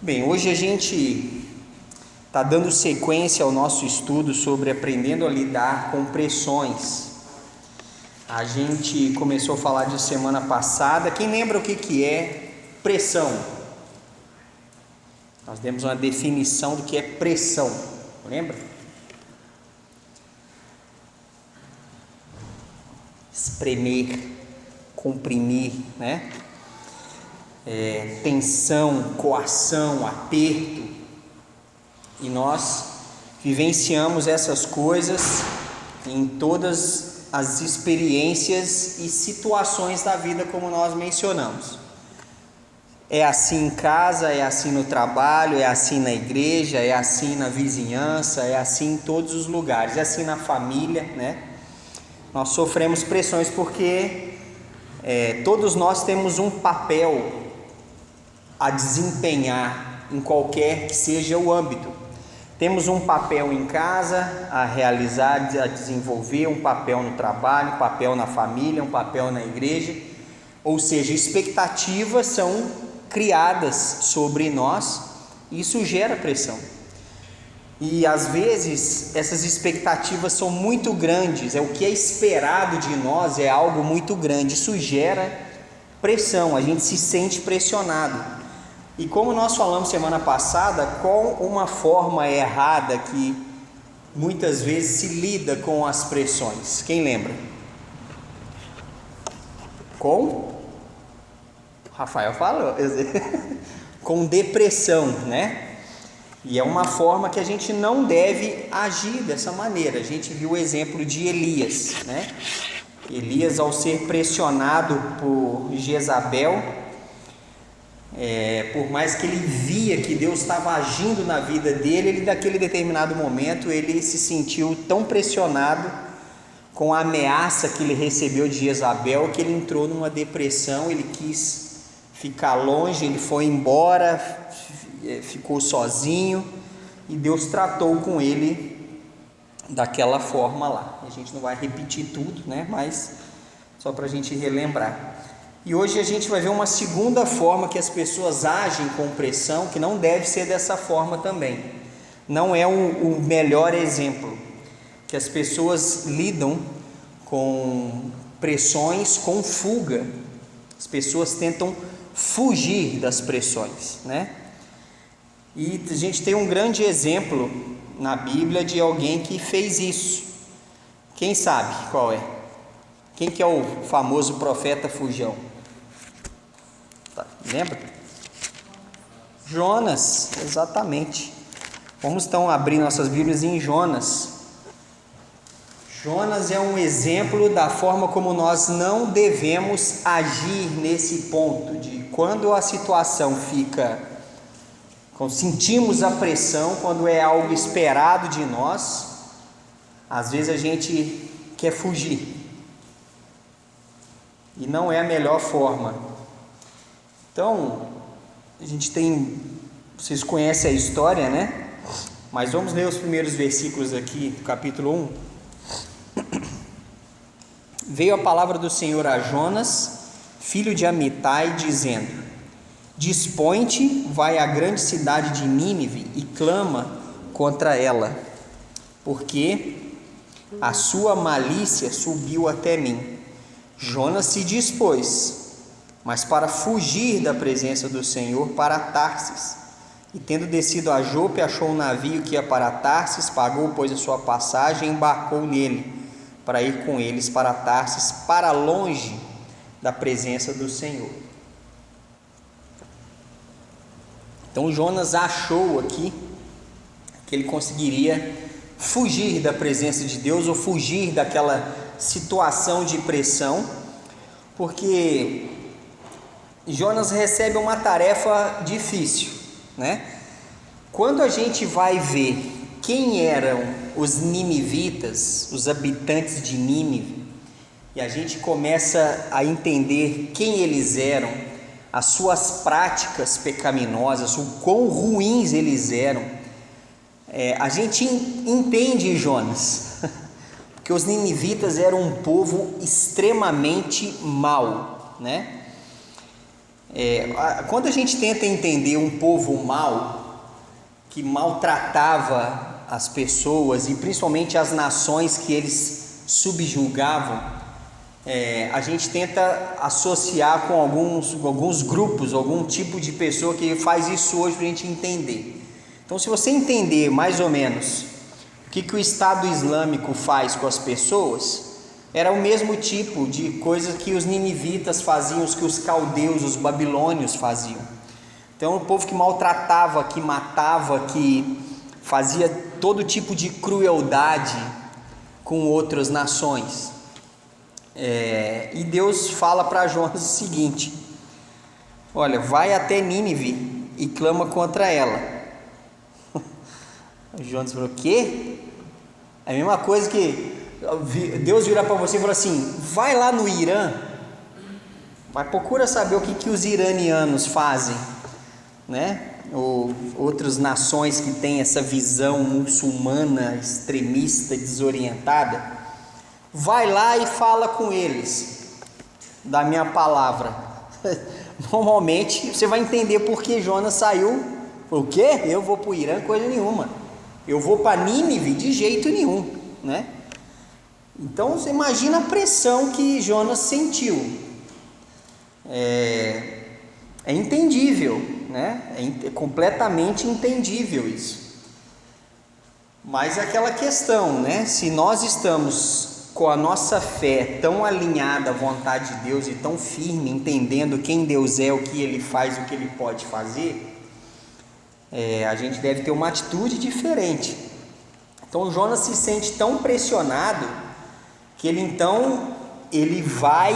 Bem, hoje a gente está dando sequência ao nosso estudo sobre aprendendo a lidar com pressões. A gente começou a falar de semana passada. Quem lembra o que é pressão? Nós demos uma definição do que é pressão, lembra? Espremer, comprimir, né? Tensão, coação, aperto. E nós vivenciamos essas coisas em todas as experiências e situações da vida, como nós mencionamos. É assim em casa, é assim no trabalho, é assim na igreja, é assim na vizinhança, é assim em todos os lugares, é assim na família, né? Nós sofremos pressões porque todos nós temos um papel a desempenhar em qualquer que seja o âmbito. Temos um papel em casa a realizar, a desenvolver, um papel no trabalho, um papel na família, um papel na igreja. Ou seja, expectativas são criadas sobre nós e isso gera pressão. E às vezes essas expectativas são muito grandes, o que é esperado de nós é algo muito grande, isso gera pressão, a gente se sente pressionado. E como nós falamos semana passada, com uma forma errada que muitas vezes se lida com as pressões, quem lembra? Com? Rafael falou, com depressão, né? E é uma forma que a gente não deve agir dessa maneira. A gente viu o exemplo de Elias, né? Elias, ao ser pressionado por Jezabel, por mais que ele via que Deus estava agindo na vida dele, ele naquele determinado momento, ele se sentiu tão pressionado com a ameaça que ele recebeu de Jezabel, que ele entrou numa depressão, ele quis ficar longe, ele foi embora, ficou sozinho, e Deus tratou com ele daquela forma lá. A gente não vai repetir tudo, né? Mas só para a gente relembrar. E hoje a gente vai ver uma segunda forma que as pessoas agem com pressão, que não deve ser dessa forma também. Não é o melhor exemplo, que as pessoas lidam com pressões com fuga. As pessoas tentam fugir das pressões, né? E a gente tem um grande exemplo na Bíblia de alguém que fez isso. Quem sabe qual é? Quem que é o famoso profeta fujão? Lembra? Jonas, exatamente. Vamos então abrir nossas Bíblias em Jonas. Jonas é um exemplo da forma como nós não devemos agir nesse ponto, de quando a situação fica, quando sentimos a pressão, quando é algo esperado de nós, às vezes a gente quer fugir, e não é a melhor forma. Então, a gente tem, vocês conhecem a história, né? Mas vamos ler os primeiros versículos aqui do capítulo 1. Veio a palavra do Senhor a Jonas, filho de Amitai, dizendo: Dispõe-te, vai à grande cidade de Nínive e clama contra ela, porque a sua malícia subiu até mim. Jonas se dispôs, mas para fugir da presença do Senhor, para Tarsis. E tendo descido a Jope, achou um navio que ia para Tarsis, pagou, pois, a sua passagem e embarcou nele, para ir com eles para Tarsis, para longe da presença do Senhor. Então Jonas achou aqui que ele conseguiria fugir da presença de Deus, ou fugir daquela situação de pressão, porque Jonas recebe uma tarefa difícil, né? Quando a gente vai ver quem eram os ninivitas, os habitantes de Nínive, e a gente começa a entender quem eles eram, as suas práticas pecaminosas, o quão ruins eles eram, a gente entende Jonas, porque os ninivitas eram um povo extremamente mau, né? Quando a gente tenta entender um povo mau, que maltratava as pessoas e principalmente as nações que eles subjugavam, a gente tenta associar com alguns grupos, algum tipo de pessoa que faz isso hoje para a gente entender. Então, se você entender mais ou menos o que o Estado Islâmico faz com as pessoas, era o mesmo tipo de coisa que os ninivitas faziam, que os caldeus, os babilônios faziam. Então, o povo que maltratava, que matava, que fazia todo tipo de crueldade com outras nações. E Deus fala para Jonas o seguinte: olha, vai até Nínive e clama contra ela. Jonas falou: o quê? É a mesma coisa que Deus vira para você e fala assim: vai lá no Irã, procura saber o que os iranianos fazem, né? Ou outras nações que têm essa visão muçulmana extremista, desorientada. Vai lá e fala com eles da minha palavra. Normalmente você vai entender por que Jonas saiu. O quê? Eu vou para o Irã? Coisa nenhuma. Eu vou para Nínive? De jeito nenhum, né? Então você imagina a pressão que Jonas sentiu. É entendível, né? É completamente entendível isso. Mas é aquela questão, né? Se nós estamos com a nossa fé tão alinhada à vontade de Deus e tão firme, entendendo quem Deus é, o que Ele faz, o que Ele pode fazer, a gente deve ter uma atitude diferente. Então Jonas se sente tão pressionado que ele vai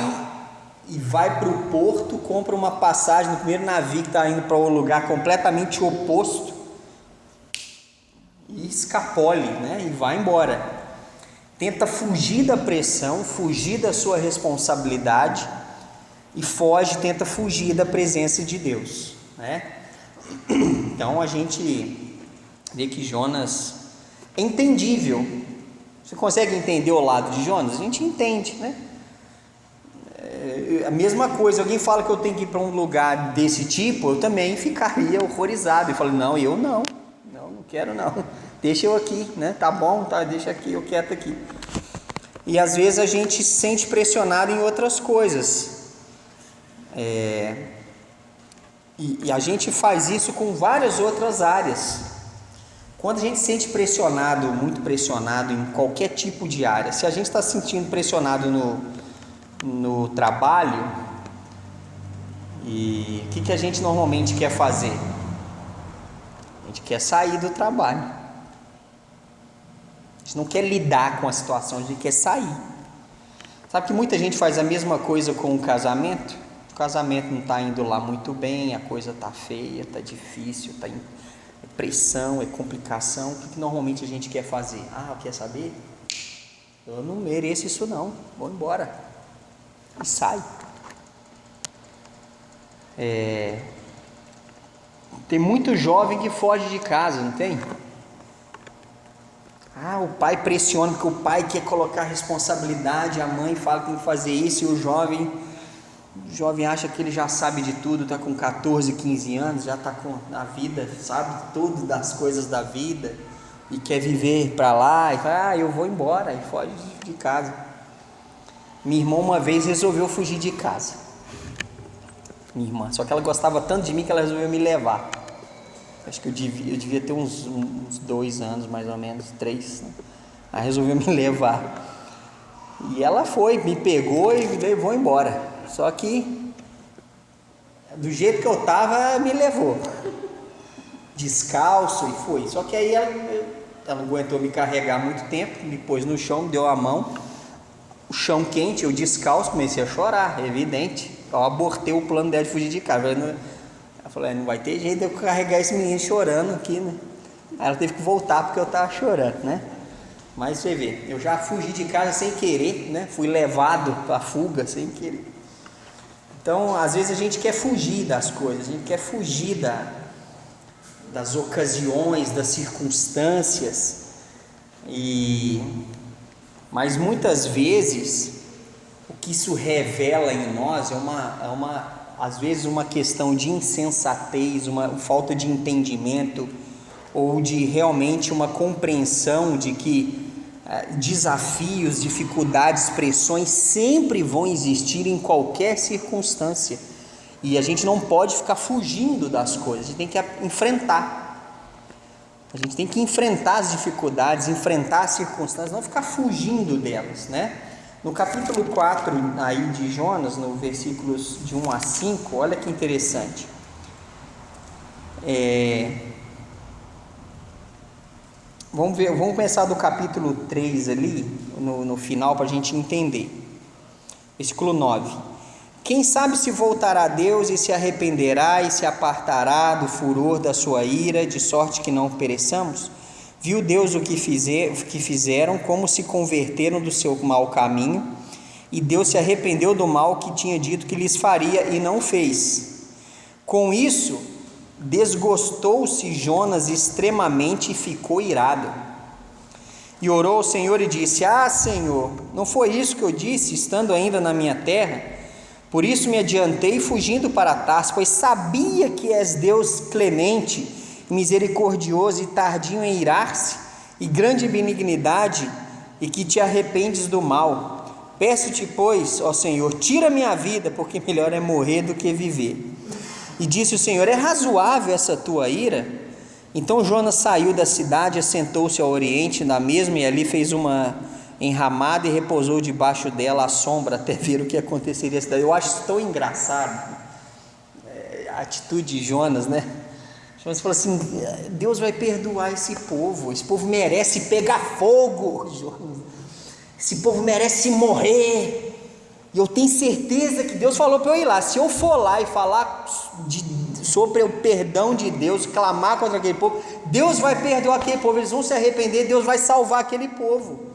para o porto, compra uma passagem no primeiro navio que está indo para um lugar completamente oposto e escapole, né? E vai embora. Tenta fugir da pressão, fugir da sua responsabilidade e tenta fugir da presença de Deus, né? Então a gente vê que Jonas é entendível. Você consegue entender o lado de Jonas? A gente entende, né? A mesma coisa, alguém fala que eu tenho que ir para um lugar desse tipo, eu também ficaria horrorizado e falo: não, eu não quero não, deixa eu aqui, né? Tá bom, tá, deixa aqui, eu quieto aqui. E às vezes a gente se sente pressionado em outras coisas, e a gente faz isso com várias outras áreas. Quando a gente se sente pressionado, muito pressionado em qualquer tipo de área, se a gente está se sentindo pressionado no trabalho, e o que a gente normalmente quer fazer? A gente quer sair do trabalho. A gente não quer lidar com a situação, a gente quer sair. Sabe que muita gente faz a mesma coisa com o casamento? O casamento não está indo lá muito bem, a coisa está feia, está difícil, está em pressão, é complicação. O que normalmente a gente quer fazer? Quer saber? Eu não mereço isso não, vou embora. E sai. Tem muito jovem que foge de casa, não tem? O pai pressiona porque o pai quer colocar responsabilidade, a mãe fala que tem que fazer isso, e o jovem acha que ele já sabe de tudo, está com 14, 15 anos, já está com a vida, sabe tudo das coisas da vida, e quer viver para lá, e fala: eu vou embora, e foge de casa. Minha irmã uma vez resolveu fugir de casa, minha irmã, só que ela gostava tanto de mim que ela resolveu me levar. Acho que eu devia ter uns 2 anos, mais ou menos, 3, né? Aí resolveu me levar, e ela foi, me pegou e me levou embora. Só que do jeito que eu estava, me levou descalço, e foi. Só que aí ela não aguentou me carregar muito tempo, me pôs no chão, me deu a mão, o chão quente, eu descalço, comecei a chorar, evidente. Eu abortei o plano dela de fugir de casa. Ela falou: não vai ter jeito de eu carregar esse menino chorando aqui, né? Aí ela teve que voltar porque eu estava chorando, né? Mas você vê, eu já fugi de casa sem querer, né? Fui levado para a fuga sem querer. Então, às vezes a gente quer fugir das coisas, a gente quer fugir das ocasiões, das circunstâncias, mas muitas vezes o que isso revela em nós é uma às vezes uma questão de insensatez, uma falta de entendimento, ou de realmente uma compreensão de que desafios, dificuldades, pressões sempre vão existir em qualquer circunstância, e a gente não pode ficar fugindo das coisas, a gente tem que enfrentar. A gente tem que enfrentar as dificuldades, enfrentar as circunstâncias, não ficar fugindo delas, né? No capítulo 4 aí de Jonas, no versículos de 1 a 5, olha que interessante. Vamos começar do capítulo 3 ali, no final, para a gente entender. Versículo 9. Quem sabe se voltará a Deus e se arrependerá e se apartará do furor da sua ira, de sorte que não pereçamos? Viu Deus o que fizeram, como se converteram do seu mau caminho, e Deus se arrependeu do mal que tinha dito que lhes faria e não fez. Com isso, desgostou-se Jonas extremamente e ficou irado. E orou ao Senhor e disse: Senhor, não foi isso que eu disse, estando ainda na minha terra? Por isso me adiantei fugindo para Tarso, pois sabia que és Deus clemente, misericordioso e tardio em irar-se, e grande benignidade, e que te arrependes do mal. Peço-te, pois, ó Senhor, tira minha vida, porque melhor é morrer do que viver. E disse o Senhor: é razoável essa tua ira? Então Jonas saiu da cidade, assentou-se ao oriente da mesma, e ali fez uma enramada e repousou debaixo dela à sombra, até ver o que aconteceria. Eu acho isso tão engraçado, a atitude de Jonas, né? Jonas falou assim: Deus vai perdoar esse povo merece pegar fogo, Jonas. Esse povo merece morrer, e eu tenho certeza que Deus falou para eu ir lá. Se eu for lá e falar sobre o perdão de Deus, clamar contra aquele povo, Deus vai perdoar aquele povo, eles vão se arrepender, Deus vai salvar aquele povo.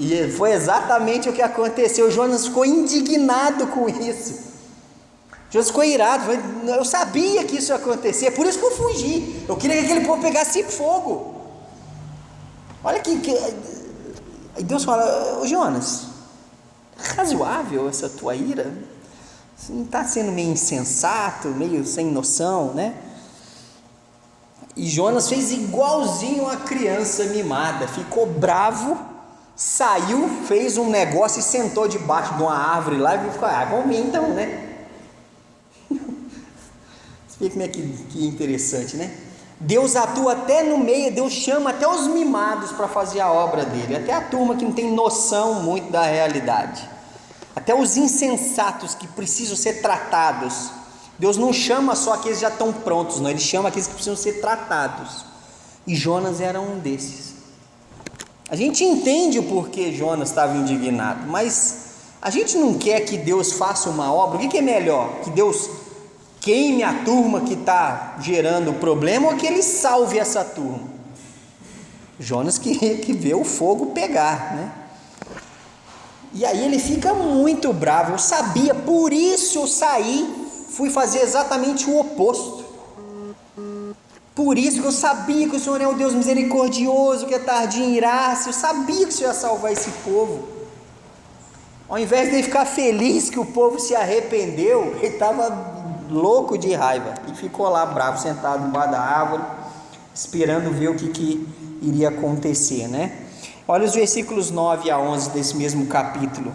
E foi exatamente o que aconteceu. Jonas ficou indignado com isso. Jonas ficou irado. Eu sabia que isso ia acontecer, é por isso que eu fugi. Eu queria que aquele povo pegasse fogo. Olha que aí Deus fala: Jonas, é razoável essa tua ira? Você não está sendo meio insensato, meio sem noção, né? E Jonas fez igualzinho a criança mimada. Ficou bravo, saiu, fez um negócio e sentou debaixo de uma árvore lá e ficou: vamos ver então, né? Você vê como é que interessante, né? Deus atua até no meio, Deus chama até os mimados para fazer a obra dele, até a turma que não tem noção muito da realidade, até os insensatos que precisam ser tratados. Deus não chama só aqueles que já estão prontos, não, Ele chama aqueles que precisam ser tratados, e Jonas era um desses. A gente entende o porquê Jonas estava indignado, mas a gente não quer que Deus faça uma obra. O que é melhor? Que Deus queime a turma que está gerando o problema, ou que Ele salve essa turma? Jonas queria que vê o fogo pegar, né? E aí ele fica muito bravo. Eu sabia, por isso eu saí, fui fazer exatamente o oposto. Por isso que eu sabia que o Senhor é um Deus misericordioso, que é tardio em irar-se. Eu sabia que o Senhor ia salvar esse povo. Ao invés de ele ficar feliz que o povo se arrependeu, ele estava louco de raiva e ficou lá bravo, sentado embaixo da árvore, esperando ver o que iria acontecer, né? Olha os versículos 9 a 11 desse mesmo capítulo.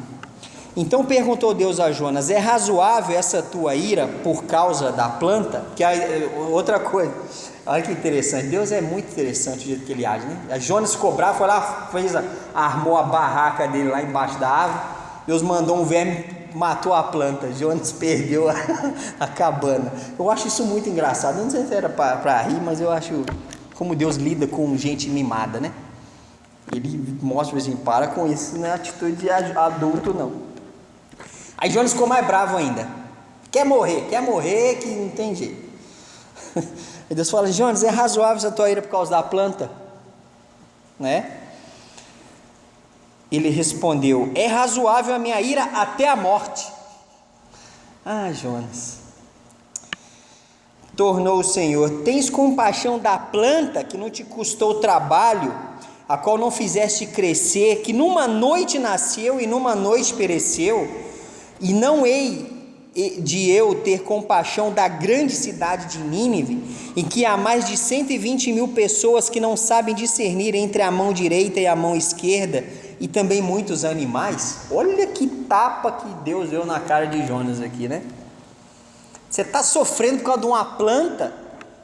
Então perguntou Deus a Jonas: é razoável essa tua ira por causa da planta? Que outra coisa, olha que interessante, Deus é muito interessante o jeito que ele age, né? Jonas ficou bravo, foi lá, armou a barraca dele lá embaixo da árvore. Deus mandou um verme, matou a planta. Jonas perdeu a cabana. Eu acho isso muito engraçado. Eu não sei se era para rir, mas eu acho como Deus lida com gente mimada, né? Ele mostra assim: para com isso, não é atitude de adulto, não. Aí Jonas ficou mais bravo ainda. Quer morrer que não tem jeito. Aí Deus fala: Jonas, é razoável essa tua ira por causa da planta? Né? Ele respondeu: é razoável a minha ira até a morte. Jonas. Tornou o Senhor: tens compaixão da planta que não te custou trabalho, a qual não fizeste crescer, que numa noite nasceu e numa noite pereceu, e não hei eu ter compaixão da grande cidade de Nínive, em que há mais de 120 mil pessoas que não sabem discernir entre a mão direita e a mão esquerda, e também muitos animais? Olha que tapa que Deus deu na cara de Jonas aqui, né? Você está sofrendo por causa de uma planta,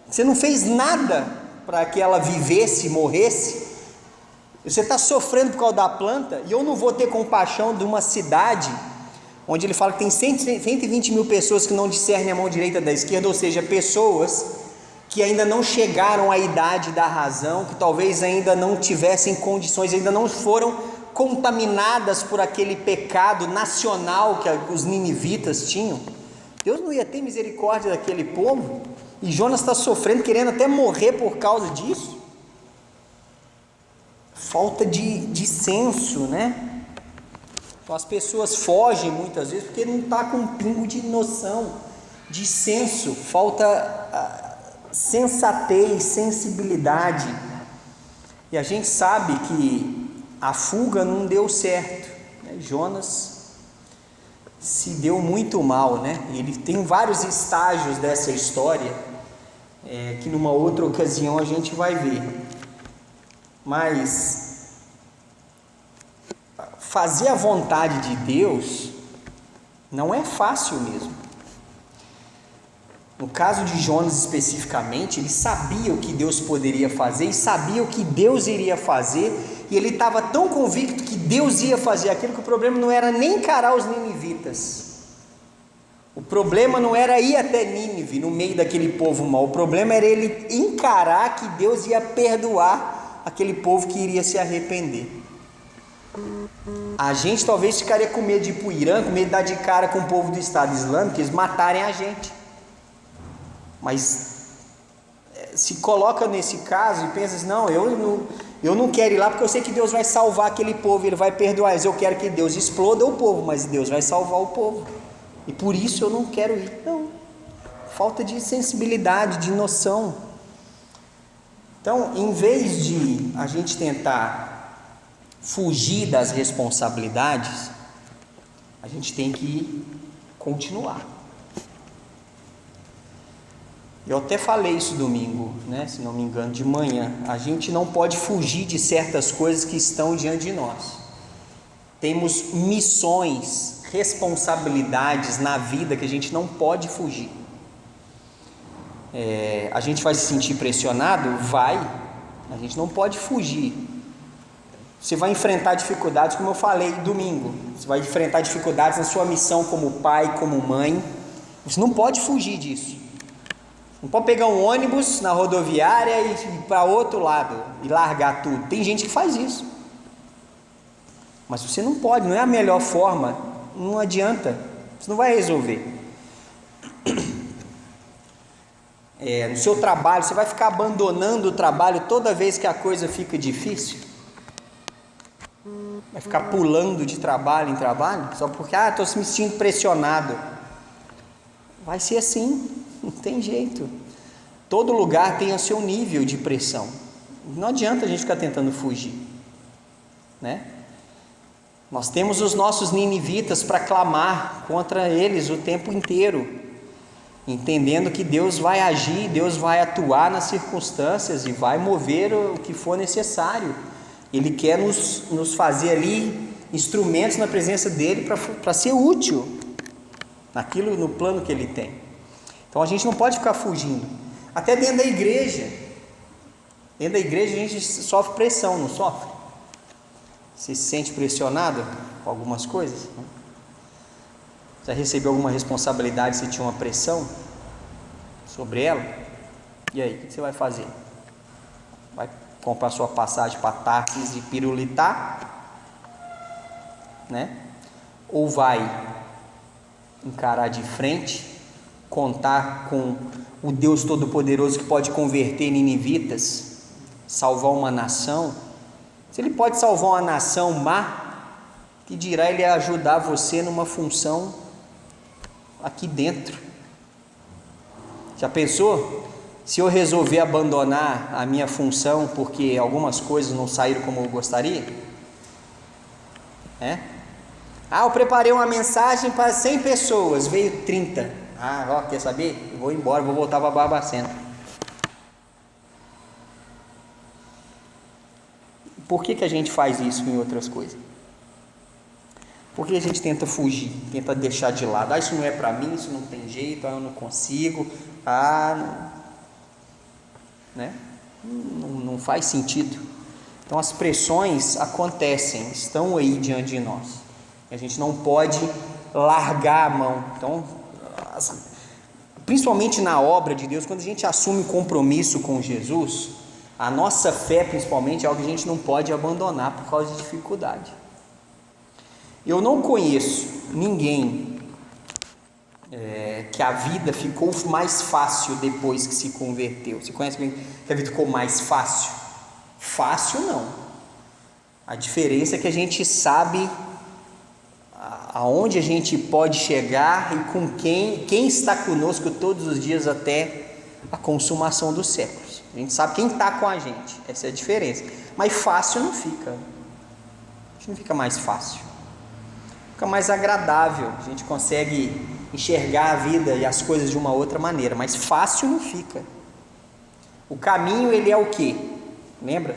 você não fez nada para que ela vivesse, morresse. Você está sofrendo por causa da planta, e eu não vou ter compaixão de uma cidade onde ele fala que tem 120 mil pessoas que não discernem a mão direita da esquerda, ou seja, pessoas que ainda não chegaram à idade da razão, que talvez ainda não tivessem condições, ainda não foram contaminadas por aquele pecado nacional que os ninivitas tinham. Deus não ia ter misericórdia daquele povo, e Jonas está sofrendo, querendo até morrer por causa disso. Falta de senso, né? Então as pessoas fogem muitas vezes porque não está com um pingo de noção, de senso, falta sensatez, sensibilidade. E a gente sabe que a fuga não deu certo, né? Jonas se deu muito mal, né? Ele tem vários estágios dessa história, que numa outra ocasião a gente vai ver. Mas fazer a vontade de Deus não é fácil mesmo. No caso de Jonas especificamente, ele sabia o que Deus poderia fazer e sabia o que Deus iria fazer, e ele estava tão convicto que Deus ia fazer aquilo, que o problema não era nem encarar os ninivitas. O problema não era ir até Nínive, no meio daquele povo mau. O problema era ele encarar que Deus ia perdoar aquele povo que iria se arrepender. A gente talvez ficaria com medo de ir para o Irã, com medo de dar de cara com o povo do Estado Islâmico, que eles matarem a gente. Mas se coloca nesse caso e pensa assim, não, eu não quero ir lá porque eu sei que Deus vai salvar aquele povo, Ele vai perdoar eles. Eu quero que Deus exploda o povo, mas Deus vai salvar o povo, e por isso eu não quero ir. Não, falta de sensibilidade, de noção. Então, em vez de a gente tentar fugir das responsabilidades, a gente tem que continuar. Eu até falei isso domingo, né? Se não me engano, de manhã. A gente não pode fugir de certas coisas que estão diante de nós. Temos missões, responsabilidades na vida que a gente não pode fugir. A gente vai se sentir pressionado? Vai. A gente não pode fugir. Você vai enfrentar dificuldades, como eu falei domingo. Você vai enfrentar dificuldades na sua missão como pai, como mãe. Você não pode fugir disso. Não pode pegar um ônibus na rodoviária e ir para outro lado e largar tudo. Tem gente que faz isso. Mas você não pode, não é a melhor forma. Não adianta. Você não vai resolver. No seu trabalho, você vai ficar abandonando o trabalho toda vez que a coisa fica difícil? Vai ficar pulando de trabalho em trabalho? Só porque, estou me sentindo pressionado. Vai ser assim, não tem jeito. Todo lugar tem o seu nível de pressão. Não adianta a gente ficar tentando fugir, né? Nós temos os nossos ninivitas para clamar contra eles o tempo inteiro, entendendo que Deus vai agir, Deus vai atuar nas circunstâncias e vai mover o que for necessário. Ele quer nos fazer ali instrumentos na presença dele para ser útil naquilo, no plano que ele tem. Então a gente não pode ficar fugindo. Até dentro da igreja a gente sofre pressão, não sofre? Você se sente pressionado com algumas coisas? Já recebeu alguma responsabilidade, você tinha uma pressão sobre ela? E aí, o que você vai fazer? Vai comprar sua passagem para Tarsis e pirulitar, né? Ou vai encarar de frente, contar com o Deus Todo-Poderoso que pode converter ninivitas, salvar uma nação? Se Ele pode salvar uma nação má, que dirá Ele ajudar você numa função aqui dentro? Já pensou? Se eu resolver abandonar a minha função porque algumas coisas não saíram como eu gostaria? Ah, eu preparei uma mensagem para 100 pessoas, veio 30. Ah, ó, quer saber? Eu vou embora, vou voltar para Barbacena. Por que a gente faz isso em outras coisas? Por que a gente tenta fugir, tenta deixar de lado? Ah, isso não é para mim, isso não tem jeito, ah, eu não consigo, né? Não faz sentido. Então as pressões acontecem, estão aí diante de nós. A gente não pode largar a mão. Então, principalmente na obra de Deus, quando a gente assume compromisso com Jesus, a nossa fé principalmente é algo que a gente não pode abandonar por causa de dificuldade. Eu não conheço ninguém que a vida ficou mais fácil depois que se converteu. Você conhece alguém que a vida ficou mais fácil? Fácil não. A diferença é que a gente sabe aonde a gente pode chegar e com quem está conosco todos os dias até a consumação dos séculos. A gente sabe quem está com a gente, essa é a diferença. Mas fácil não fica. A gente não fica mais fácil, fica mais agradável. A gente consegue enxergar a vida e as coisas de uma outra maneira, mas fácil não fica. O caminho, ele é o quê? Lembra?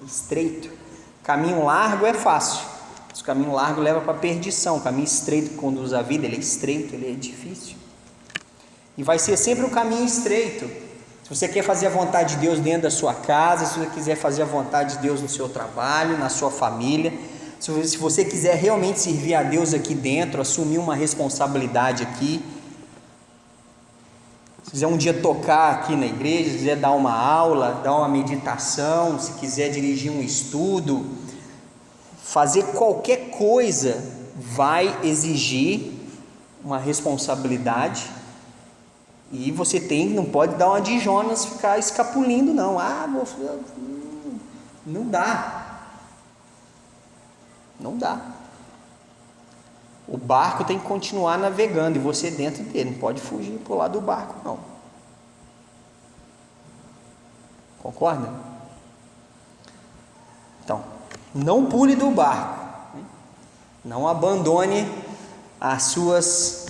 Estreito. Caminho largo é fácil. O caminho largo leva para a perdição. O caminho estreito que conduz à vida, ele é estreito, ele é difícil. E vai ser sempre um caminho estreito. Se você quer fazer a vontade de Deus dentro da sua casa, se você quiser fazer a vontade de Deus no seu trabalho, na sua família, se você quiser realmente servir a Deus aqui dentro, assumir uma responsabilidade aqui, se quiser um dia tocar aqui na igreja, se quiser dar uma aula, dar uma meditação, se quiser dirigir um estudo, fazer qualquer coisa vai exigir uma responsabilidade. E você não pode dar uma de Jonas, ficar escapulindo, não. Não dá. Não dá. O barco tem que continuar navegando e você dentro dele, não pode fugir para o lado do barco, não. Concorda? Então, não pule do barco, não abandone as suas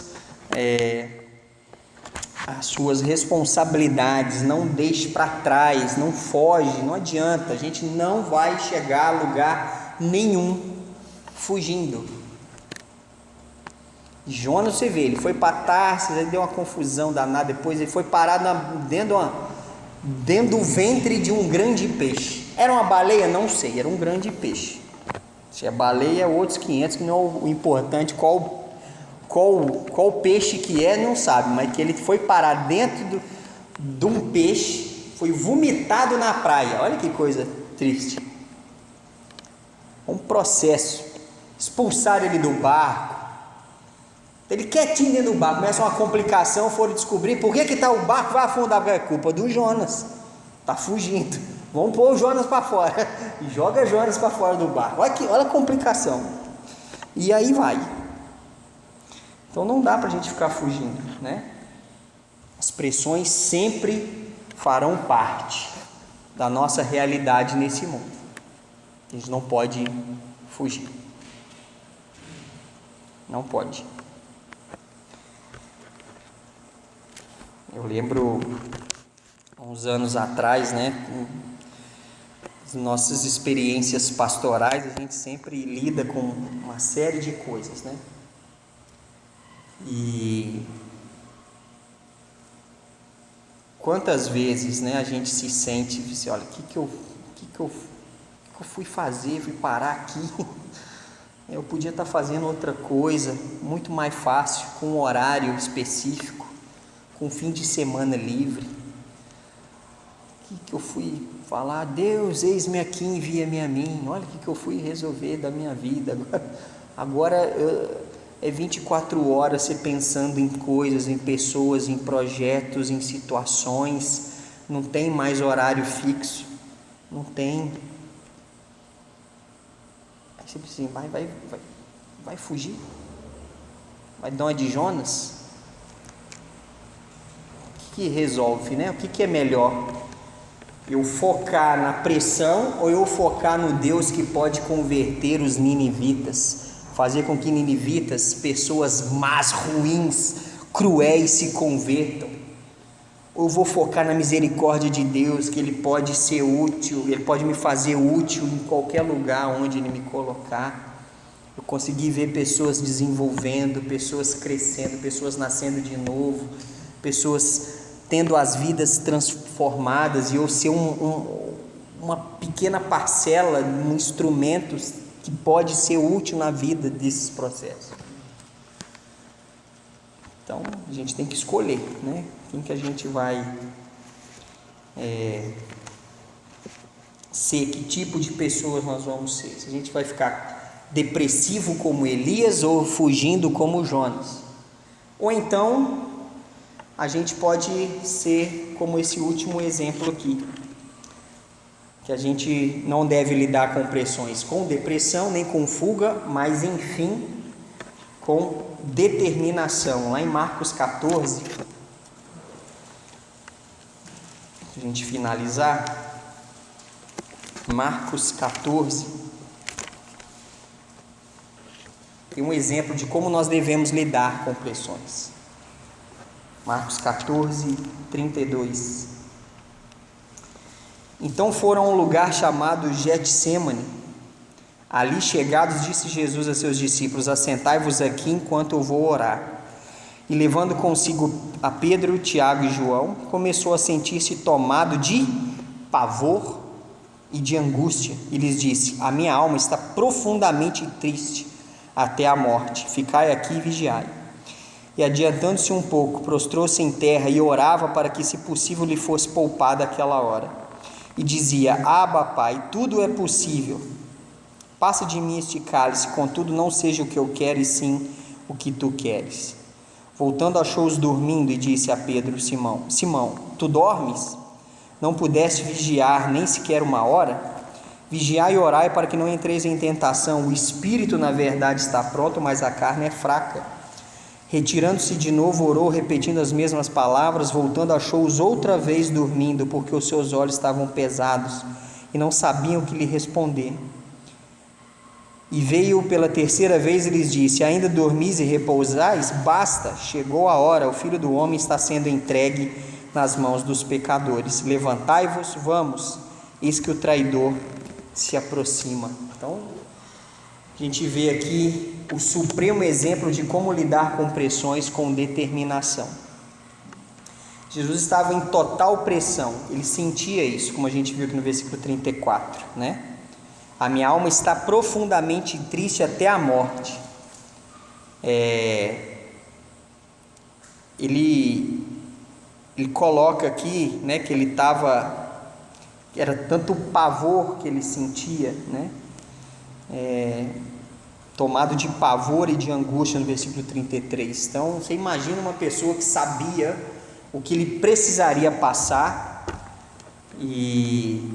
responsabilidades, não deixe para trás, não foge, não adianta, a gente não vai chegar a lugar nenhum fugindo. Jonas, você vê, ele foi para Tarsis, ele deu uma confusão danada, depois ele foi parar dentro do ventre de um grande peixe. Era uma baleia? Não sei, era um grande peixe. Se é baleia, outros 500, que não é o importante qual peixe que é, não sabe, mas que ele foi parar dentro de um peixe, foi vomitado na praia. Olha que coisa triste. Um processo. Expulsaram ele do barco. Ele quietinho dentro do barco, começa uma complicação, foram descobrir por que está o barco vai afundar. É culpa do Jonas, está fugindo. Vamos pôr o Jonas para fora e joga Jonas para fora do barco. Olha a complicação. E aí vai. Então não dá para a gente ficar fugindo, né? As pressões sempre farão parte da nossa realidade nesse mundo. A gente não pode fugir. Não pode. Eu lembro, uns anos atrás, né, com as nossas experiências pastorais, a gente sempre lida com uma série de coisas, né? E quantas vezes, né, a gente se sente assim, olha, o que eu fui fazer, fui parar aqui, eu podia estar fazendo outra coisa, muito mais fácil, com um horário específico, com um fim de semana livre. O que eu fui falar? Deus, eis-me aqui, envia-me a mim. Olha o que eu fui resolver da minha vida. Agora é 24 horas você pensando em coisas, em pessoas, em projetos, em situações. Não tem mais horário fixo. Não tem. Aí você pensa assim, vai fugir? Vai dar uma de Jonas? O que resolve, né? O que é melhor? Eu focar na pressão ou eu focar no Deus que pode converter os ninivitas, fazer com que ninivitas, pessoas más, ruins, cruéis, se convertam. Ou vou focar na misericórdia de Deus, que Ele pode ser útil, Ele pode me fazer útil em qualquer lugar onde Ele me colocar. Eu consegui ver pessoas desenvolvendo, pessoas crescendo, pessoas nascendo de novo, pessoas tendo as vidas transformadas, e eu ser uma pequena parcela, um instrumento que pode ser útil na vida desses processos. Então, a gente tem que escolher, né? Quem que a gente vai ser, que tipo de pessoas nós vamos ser. Se a gente vai ficar depressivo como Elias ou fugindo como Jonas. Ou então, a gente pode ser como esse último exemplo aqui, que a gente não deve lidar com pressões com depressão, nem com fuga, mas enfim, com determinação. Lá em Marcos 14, a gente finalizar, Marcos 14, tem um exemplo de como nós devemos lidar com pressões. Marcos 14, 32. Então foram a um lugar chamado Getsêmani. Ali chegados, disse Jesus a seus discípulos: assentai-vos aqui enquanto eu vou orar. E levando consigo a Pedro, Tiago e João, começou a sentir-se tomado de pavor e de angústia, e lhes disse: a minha alma está profundamente triste até a morte, ficai aqui e vigiai. E adiantando-se um pouco, prostrou-se em terra e orava para que, se possível, lhe fosse poupada aquela hora. E dizia: Abba, Pai, tudo é possível, passa de mim este cálice, contudo não seja o que eu quero, e sim o que tu queres. Voltando, achou-os dormindo e disse a Pedro: Simão, tu dormes? Não pudeste vigiar nem sequer uma hora? Vigiai e orai para que não entreis em tentação. O espírito, na verdade, está pronto, mas a carne é fraca. Retirando-se de novo, orou, repetindo as mesmas palavras. Voltando, achou-os outra vez dormindo, porque os seus olhos estavam pesados e não sabiam o que lhe responder. E veio pela terceira vez e lhes disse: ainda dormis e repousais? Basta, chegou a hora, o Filho do Homem está sendo entregue nas mãos dos pecadores. Levantai-vos, vamos, eis que o traidor se aproxima. Então, a gente vê aqui o supremo exemplo de como lidar com pressões com determinação. Jesus estava em total pressão, ele sentia isso, como a gente viu aqui no versículo 34, né? A minha alma está profundamente triste até a morte. Ele coloca aqui, né, que ele estava, era tanto pavor que ele sentia, né? Tomado de pavor e de angústia, no versículo 33. Então, você imagina uma pessoa que sabia o que ele precisaria passar, e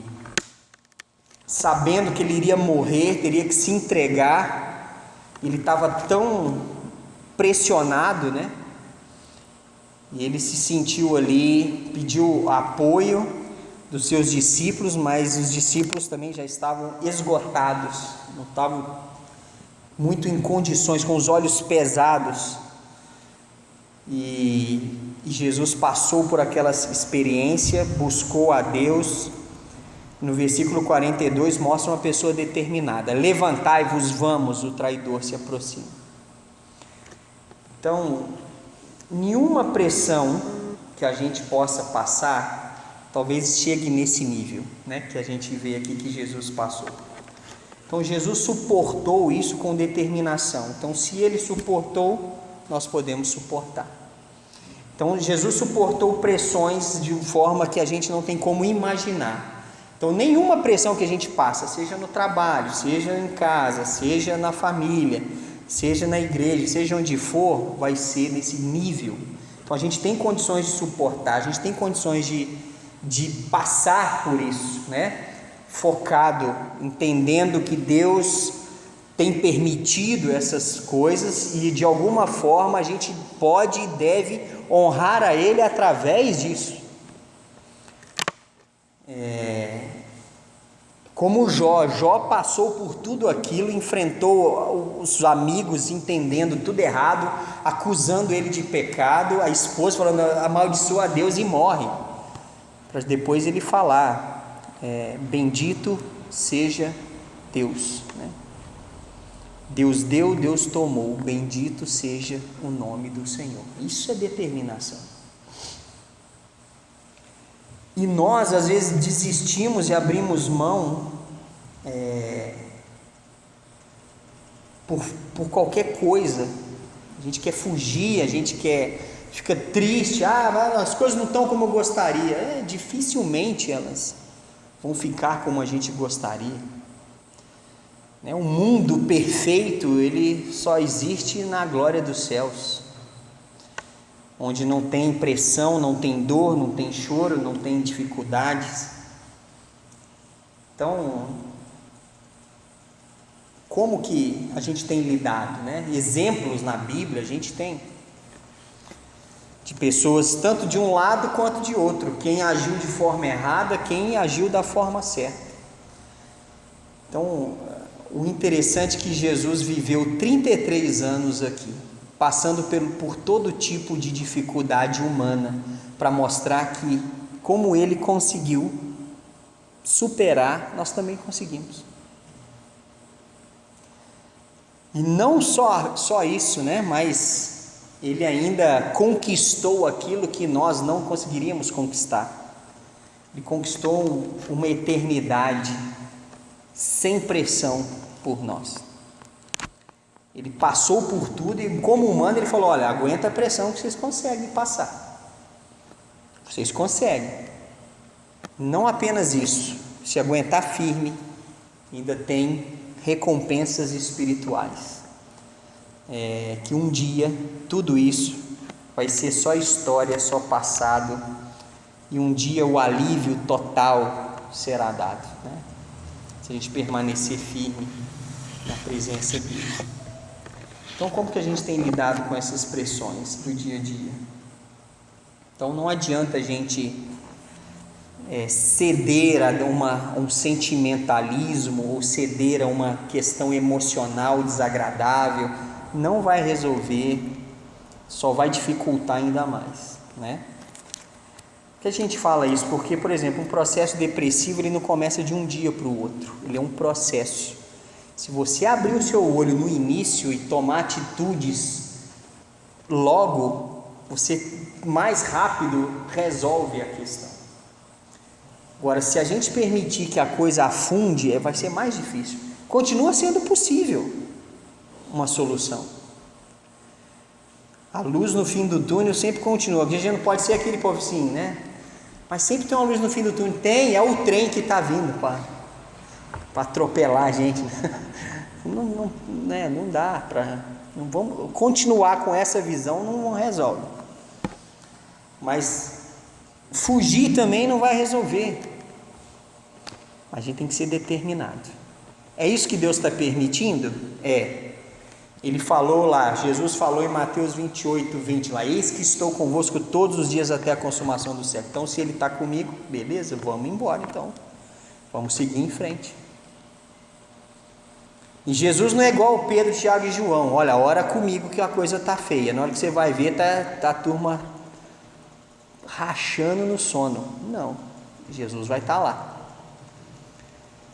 sabendo que ele iria morrer, teria que se entregar, ele estava tão pressionado, né? E ele se sentiu ali, pediu apoio dos seus discípulos, mas os discípulos também já estavam esgotados, não estavam muito em condições, com os olhos pesados. E Jesus passou por aquela experiência, buscou a Deus. No versículo 42 mostra uma pessoa determinada: levantai-vos, vamos, o traidor se aproxima. Então, nenhuma pressão que a gente possa passar talvez chegue nesse nível, né, que a gente vê aqui que Jesus passou. Então Jesus suportou isso com determinação. Então, se ele suportou, nós podemos suportar. Então Jesus suportou pressões de forma que a gente não tem como imaginar. Então, nenhuma pressão que a gente passa, seja no trabalho, seja em casa, seja na família, seja na igreja, seja onde for, vai ser nesse nível. Então, a gente tem condições de suportar, a gente tem condições de passar por isso, né? Focado, entendendo que Deus tem permitido essas coisas e de alguma forma a gente pode e deve honrar a Ele através disso. Como Jó passou por tudo aquilo, enfrentou os amigos entendendo tudo errado, acusando ele de pecado, a esposa falando amaldiçoa a Deus e morre, para depois ele falar, bendito seja Deus, né? Deus deu, Deus tomou, bendito seja o nome do Senhor. Isso é determinação. E nós às vezes desistimos e abrimos mão por qualquer coisa. A gente quer fugir, a gente fica triste, as coisas não estão como eu gostaria. Dificilmente elas vão ficar como a gente gostaria. O mundo perfeito, ele só existe na glória dos céus, onde não tem pressão, não tem dor, não tem choro, não tem dificuldades. Então, como que a gente tem lidado, né? Exemplos na Bíblia a gente tem de pessoas tanto de um lado quanto de outro, quem agiu de forma errada, quem agiu da forma certa. Então, o interessante é que Jesus viveu 33 anos aqui, passando por todo tipo de dificuldade humana, para mostrar que, como ele conseguiu superar, nós também conseguimos. E não só isso, né? Mas ele ainda conquistou aquilo que nós não conseguiríamos conquistar. Ele conquistou uma eternidade sem pressão por nós. Ele passou por tudo e, como humano, ele falou: olha, aguenta a pressão que vocês conseguem passar. Vocês conseguem. Não apenas isso, se aguentar firme, ainda tem recompensas espirituais. Que um dia tudo isso vai ser só história, só passado, e um dia o alívio total será dado, né? Se a gente permanecer firme na presença dele. Então, como que a gente tem lidado com essas pressões do dia a dia? Então, não adianta a gente ceder a um sentimentalismo ou ceder a uma questão emocional desagradável. Não vai resolver, só vai dificultar ainda mais, né? Por que a gente fala isso? Porque, por exemplo, um processo depressivo, ele não começa de um dia para o outro, ele é um processo. Se você abrir o seu olho no início e tomar atitudes logo, você mais rápido resolve a questão. Agora, se a gente permitir que a coisa afunde, vai ser mais difícil. Continua sendo possível uma solução. A luz no fim do túnel sempre continua. A gente não pode ser aquele povo assim, né? Mas sempre tem uma luz no fim do túnel. É o trem que está vindo para atropelar a gente. Não dá para... Não vamos continuar com essa visão, não resolve. Mas fugir também não vai resolver. A gente tem que ser determinado. É isso que Deus está permitindo? Ele falou lá, Jesus falou em Mateus 28, 20 lá: eis que estou convosco todos os dias até a consumação do século. Então, se ele está comigo, beleza, vamos embora então. Vamos seguir em frente. E Jesus não é igual Pedro, Tiago e João: olha, ora comigo que a coisa está feia. Na hora que você vai ver, tá a turma rachando no sono. Não, Jesus vai estar lá.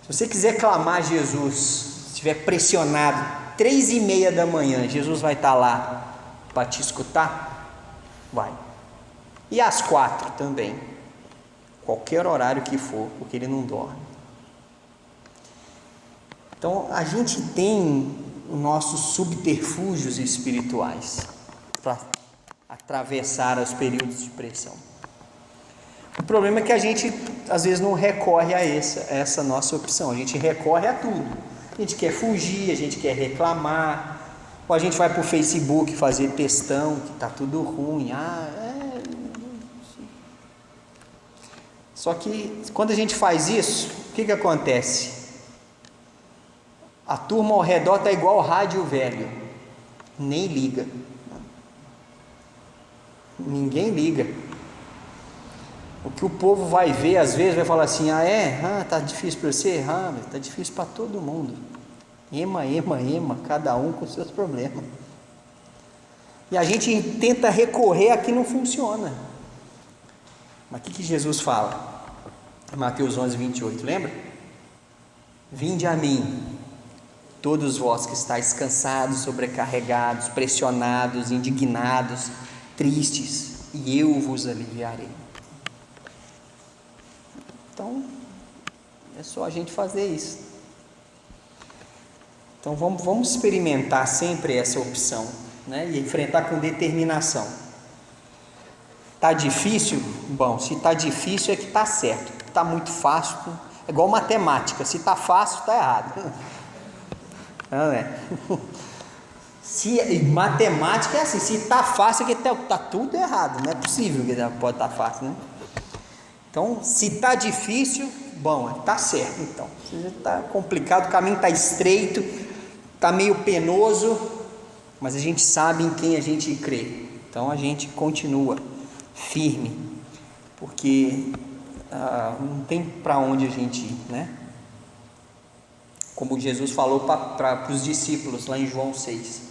Se você quiser clamar a Jesus, se estiver pressionado, 3:30 da manhã, Jesus vai estar lá para te escutar? Vai. E às 4 também, qualquer horário que for, porque ele não dorme. Então, a gente tem os nossos subterfúgios espirituais para atravessar os períodos de pressão. O problema é que a gente às vezes não recorre a essa nossa opção. A gente recorre a tudo. A gente quer fugir, a gente quer reclamar, ou a gente vai para o Facebook fazer textão que está tudo ruim. Só que quando a gente faz isso, o que acontece? A turma ao redor está igual o rádio velho, nem liga. Ninguém liga. O que o povo vai ver, às vezes, vai falar assim: ah, é? Ah, tá difícil para você? Ah, tá difícil para todo mundo. Ema, cada um com seus problemas. E a gente tenta recorrer a que não funciona. Mas o que Jesus fala? Mateus 11, 28, lembra? Vinde a mim, todos vós que estáis cansados, sobrecarregados, pressionados, indignados, tristes, e eu vos aliviarei. Então, é só a gente fazer isso. Então, vamos experimentar sempre essa opção, né? E enfrentar com determinação. Tá difícil? Bom, se tá difícil é que tá certo. Tá muito fácil, é igual matemática. Se tá fácil, tá errado. Não é? Matemática é assim, se tá fácil é que tá tudo errado. Não é possível que pode estar fácil, né? Então, se está difícil, bom, está certo então. Se está complicado, o caminho está estreito, está meio penoso, mas a gente sabe em quem a gente crê. Então a gente continua firme, porque não tem para onde a gente ir, né? Como Jesus falou para os discípulos lá em João 6.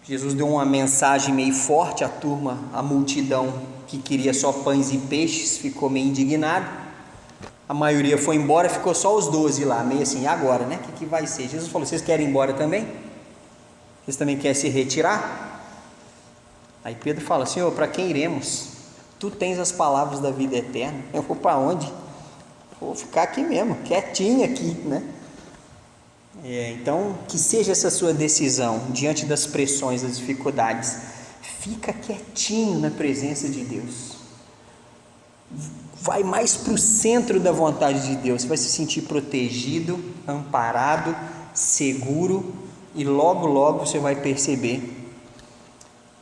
Jesus deu uma mensagem meio forte à turma, à multidão que queria só pães e peixes, ficou meio indignado. A maioria foi embora, ficou só os 12 lá, meio assim, e agora, né? O que vai ser? Jesus falou: vocês querem ir embora também? Vocês também querem se retirar? Aí Pedro fala: Senhor, para quem iremos? Tu tens as palavras da vida eterna. Eu vou para onde? Vou ficar aqui mesmo, quietinho aqui, né? Então, que seja essa sua decisão diante das pressões, das dificuldades. Fica quietinho na presença de Deus. Vai mais para o centro da vontade de Deus. Você vai se sentir protegido, amparado, seguro, e logo, logo você vai perceber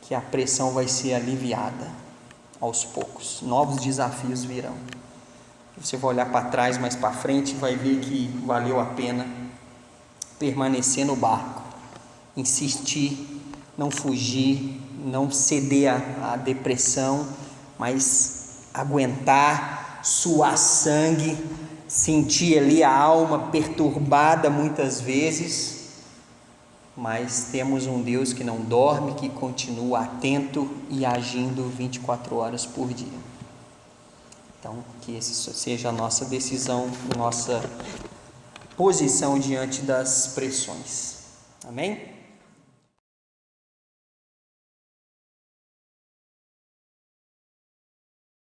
que a pressão vai ser aliviada aos poucos. Novos desafios virão. Você vai olhar para trás, mais para frente, vai ver que valeu a pena permanecer no barco, insistir, não fugir, não ceder à depressão, mas aguentar, suar sangue, sentir ali a alma perturbada muitas vezes, mas temos um Deus que não dorme, que continua atento e agindo 24 horas por dia. Então, que essa seja a nossa decisão, nossa posição diante das pressões. Amém?